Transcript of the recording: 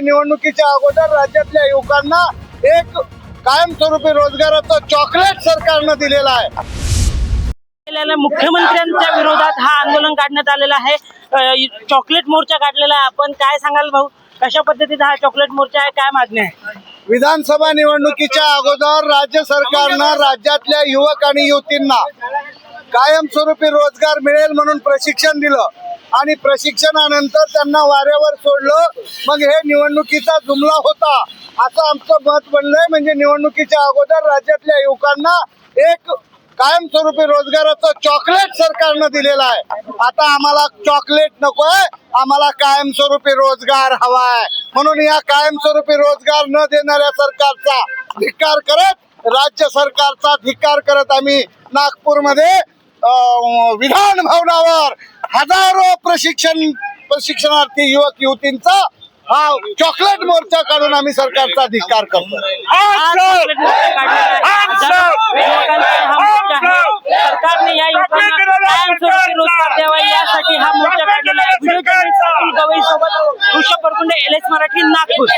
निवडणुकीच्या अगोदर राज्यातल्या युवकांना एक कायमस्वरूपी रोजगाराचं चॉकलेट सरकारनं दिलेलं आहे। मुख्यमंत्र्यांच्या विरोधात हा आंदोलन काढण्यात आलेला आहे। चॉकलेट मोर्चा काढलेला आहे। आपण काय सांगाल भाऊ, कशा पद्धतीचा हा चॉकलेट मोर्चा आहे, काय मागणी आहे? विधानसभा निवडणुकीच्या अगोदर राज्य सरकारनं राज्यातल्या युवक आणि युवतींना कायमस्वरूपी रोजगार मिळेल म्हणून प्रशिक्षण दिलं आणि प्रशिक्षणानंतर त्यांना वाऱ्यावर सोडलं। मग हे निवडणुकीचा जुमला होता असं आमचं मत बनलंय। म्हणजे निवडणुकीच्या अगोदर राज्यातल्या युवकांना एक कायमस्वरूपी रोजगाराचं चॉकलेट सरकारनं दिलेलं आहे। आता आम्हाला चॉकलेट नकोय, आम्हाला कायमस्वरूपी रोजगार हवाय। म्हणून या कायमस्वरूपी रोजगार न देणाऱ्या सरकारचा धिक्कार करत, राज्य सरकारचा धिक्कार करत आम्ही नागपूरमध्ये विधान भवनावर हजारो प्रशिक्षणार्थी युवक युवतींचा हा चॉकलेट मोर्चा काढून आम्ही सरकारचा धिक्कार करतो। सरकारने या युवकांना कायमस्वरूपी रोजगार द्यावा यासाठी हा मोर्चा काढलेला आहे। व्हिडिओ जर्नलिस्ट अतुल गवई सोबत ऋषभ परकुंडे, LS मराठी, नागपूर।